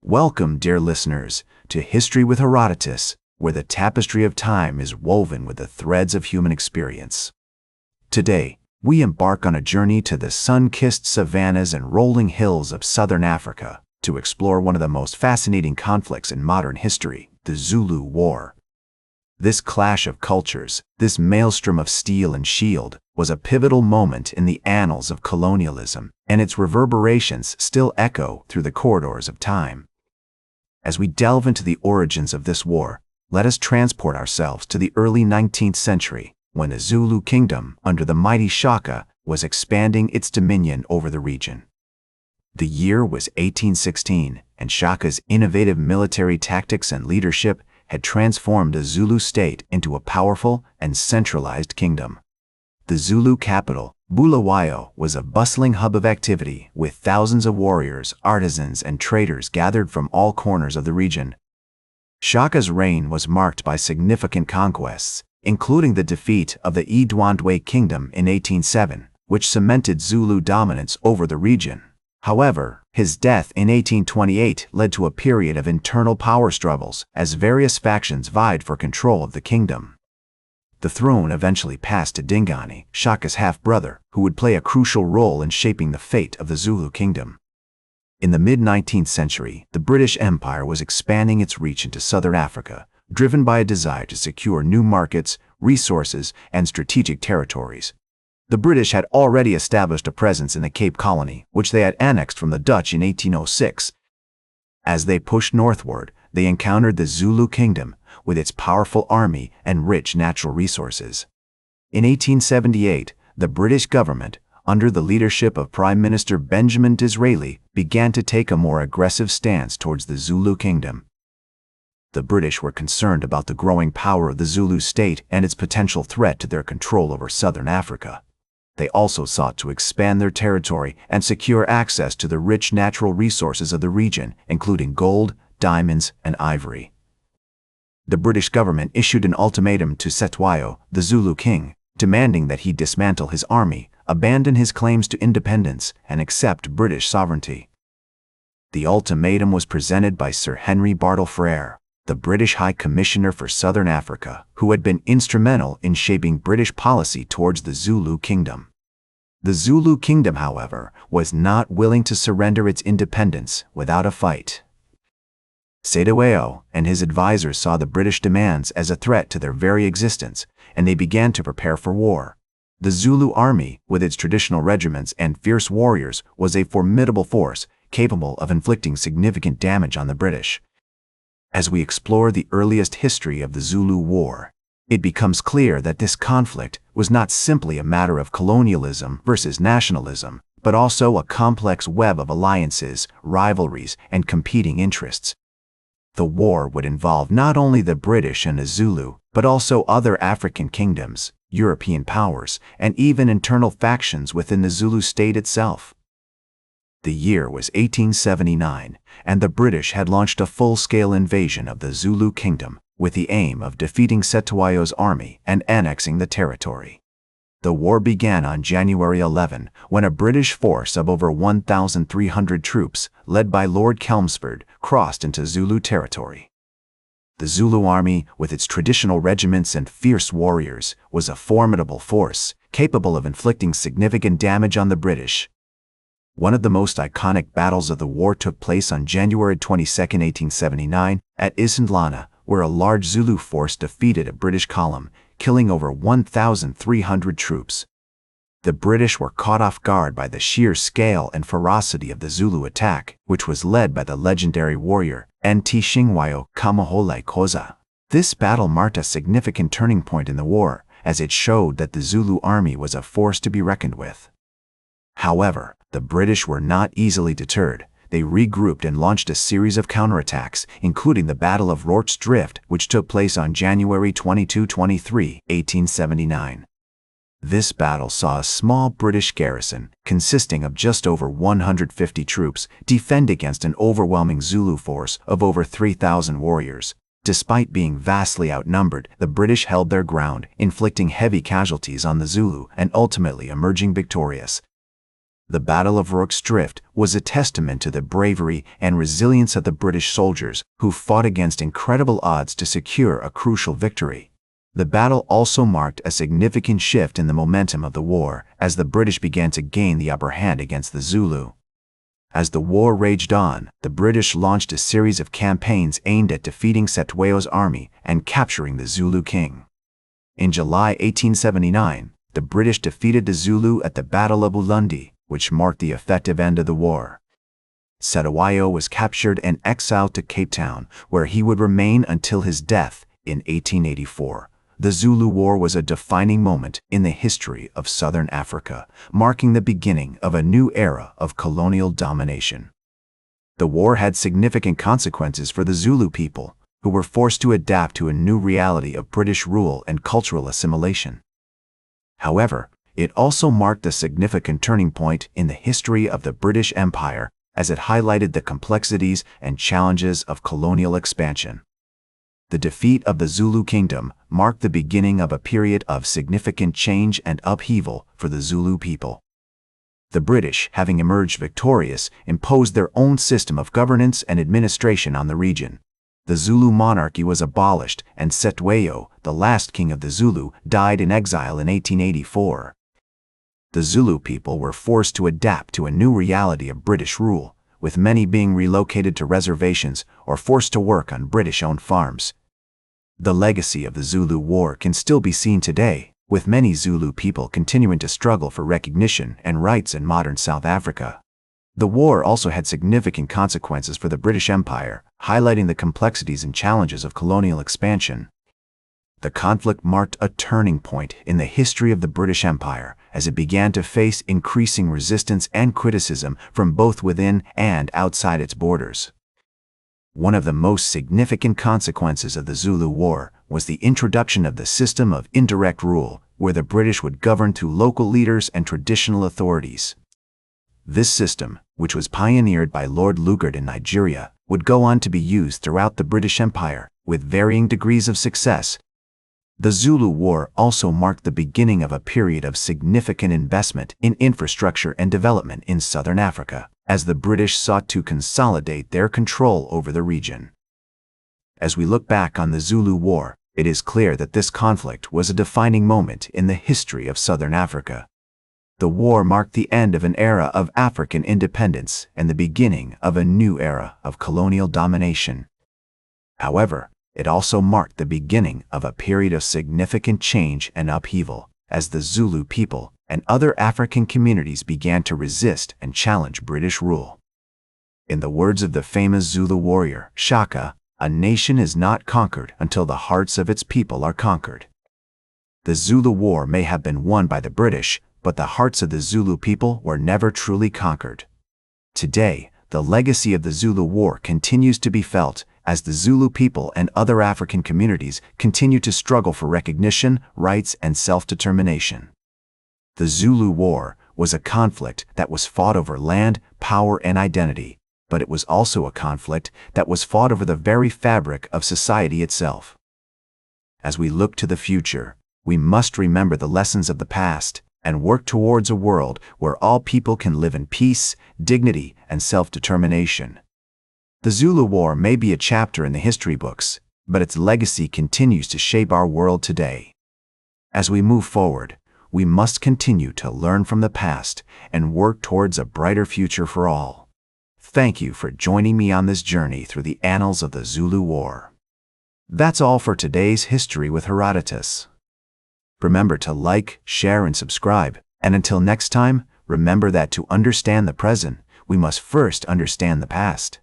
Welcome, dear listeners, to History with Herodotus, where the tapestry of time is woven with the threads of human experience. Today, we embark on a journey to the sun-kissed savannas and rolling hills of southern Africa to explore one of the most fascinating conflicts in modern history, the Zulu War. This clash of cultures, this maelstrom of steel and shield, was a pivotal moment in the annals of colonialism, and its reverberations still echo through the corridors of time. As we delve into the origins of this war, let us transport ourselves to the early 19th century, when the Zulu kingdom, under the mighty Shaka, was expanding its dominion over the region. The year was 1816, and Shaka's innovative military tactics and leadership had transformed the Zulu state into a powerful and centralized kingdom. The Zulu capital, Bulawayo, was a bustling hub of activity with thousands of warriors, artisans, and traders gathered from all corners of the region. Shaka's reign was marked by significant conquests, including the defeat of the Idwandwe kingdom in 1807, which cemented Zulu dominance over the region. However, his death in 1828 led to a period of internal power struggles as various factions vied for control of the kingdom. The throne eventually passed to Dingane, Shaka's half-brother, who would play a crucial role in shaping the fate of the Zulu kingdom. In the mid-19th century, the British Empire was expanding its reach into southern Africa, driven by a desire to secure new markets, resources, and strategic territories. The British had already established a presence in the Cape Colony, which they had annexed from the Dutch in 1806. As they pushed northward, they encountered the Zulu kingdom, with its powerful army and rich natural resources. In 1878, the British government, under the leadership of Prime Minister Benjamin Disraeli, began to take a more aggressive stance towards the Zulu kingdom. The British were concerned about the growing power of the Zulu state and its potential threat to their control over southern Africa. They also sought to expand their territory and secure access to the rich natural resources of the region, including gold, diamonds, and ivory. The British government issued an ultimatum to Cetshwayo, the Zulu king, demanding that he dismantle his army, abandon his claims to independence, and accept British sovereignty. The ultimatum was presented by Sir Henry Bartle Frere, the British High Commissioner for Southern Africa, who had been instrumental in shaping British policy towards the Zulu kingdom. The Zulu kingdom, however, was not willing to surrender its independence without a fight. Cetshwayo and his advisors saw the British demands as a threat to their very existence, and they began to prepare for war. The Zulu army, with its traditional regiments and fierce warriors, was a formidable force, capable of inflicting significant damage on the British. As we explore the earliest history of the Zulu War, it becomes clear that this conflict was not simply a matter of colonialism versus nationalism, but also a complex web of alliances, rivalries, and competing interests. The war would involve not only the British and the Zulu, but also other African kingdoms, European powers, and even internal factions within the Zulu state itself. The year was 1879, and the British had launched a full-scale invasion of the Zulu kingdom with the aim of defeating Cetshwayo's army and annexing the territory. The war began on January 11, when a British force of over 1,300 troops, led by Lord Chelmsford, crossed into Zulu territory. The Zulu army, with its traditional regiments and fierce warriors, was a formidable force, capable of inflicting significant damage on the British. One of the most iconic battles of the war took place on January 22, 1879, at Isandlana, where a large Zulu force defeated a British column, killing over 1,300 troops. The British were caught off guard by the sheer scale and ferocity of the Zulu attack, which was led by the legendary warrior Ntishingwayo Kamahole Khoza. This battle marked a significant turning point in the war, as it showed that the Zulu army was a force to be reckoned with. However, the British were not easily deterred. They regrouped and launched a series of counterattacks, including the Battle of Rorke's Drift, which took place on January 22–23, 1879. This battle saw a small British garrison, consisting of just over 150 troops, defend against an overwhelming Zulu force of over 3,000 warriors. Despite being vastly outnumbered, the British held their ground, inflicting heavy casualties on the Zulu and ultimately emerging victorious. The Battle of Rorke's Drift was a testament to the bravery and resilience of the British soldiers who fought against incredible odds to secure a crucial victory. The battle also marked a significant shift in the momentum of the war as the British began to gain the upper hand against the Zulu. As the war raged on, the British launched a series of campaigns aimed at defeating Cetshwayo's army and capturing the Zulu king. In July 1879, the British defeated the Zulu at the Battle of Ulundi, which marked the effective end of the war. Cetshwayo was captured and exiled to Cape Town, where he would remain until his death in 1884. The Zulu War was a defining moment in the history of Southern Africa, marking the beginning of a new era of colonial domination. The war had significant consequences for the Zulu people, who were forced to adapt to a new reality of British rule and cultural assimilation. However, it also marked a significant turning point in the history of the British Empire as it highlighted the complexities and challenges of colonial expansion. The defeat of the Zulu kingdom marked the beginning of a period of significant change and upheaval for the Zulu people. The British, having emerged victorious, imposed their own system of governance and administration on the region. The Zulu monarchy was abolished, and Cetshwayo, the last king of the Zulu, died in exile in 1884. The Zulu people were forced to adapt to a new reality of British rule, with many being relocated to reservations or forced to work on British-owned farms. The legacy of the Zulu War can still be seen today, with many Zulu people continuing to struggle for recognition and rights in modern South Africa. The war also had significant consequences for the British Empire, highlighting the complexities and challenges of colonial expansion. The conflict marked a turning point in the history of the British Empire as it began to face increasing resistance and criticism from both within and outside its borders. One of the most significant consequences of the Zulu War was the introduction of the system of indirect rule, where the British would govern through local leaders and traditional authorities. This system, which was pioneered by Lord Lugard in Nigeria, would go on to be used throughout the British Empire, with varying degrees of success. The Zulu War also marked the beginning of a period of significant investment in infrastructure and development in Southern Africa, as the British sought to consolidate their control over the region. As we look back on the Zulu War, it is clear that this conflict was a defining moment in the history of Southern Africa. The war marked the end of an era of African independence and the beginning of a new era of colonial domination. However, it also marked the beginning of a period of significant change and upheaval, as the Zulu people and other African communities began to resist and challenge British rule. In the words of the famous Zulu warrior, Shaka, "A nation is not conquered until the hearts of its people are conquered." The Zulu War may have been won by the British, but the hearts of the Zulu people were never truly conquered. Today, the legacy of the Zulu War continues to be felt as the Zulu people and other African communities continue to struggle for recognition, rights, and self-determination. The Zulu War was a conflict that was fought over land, power, and identity, but it was also a conflict that was fought over the very fabric of society itself. As we look to the future, we must remember the lessons of the past and work towards a world where all people can live in peace, dignity, and self-determination. The Zulu War may be a chapter in the history books, but its legacy continues to shape our world today. As we move forward, we must continue to learn from the past and work towards a brighter future for all. Thank you for joining me on this journey through the annals of the Zulu War. That's all for today's History with Herodotus. Remember to like, share, and subscribe, and until next time, remember that to understand the present, we must first understand the past.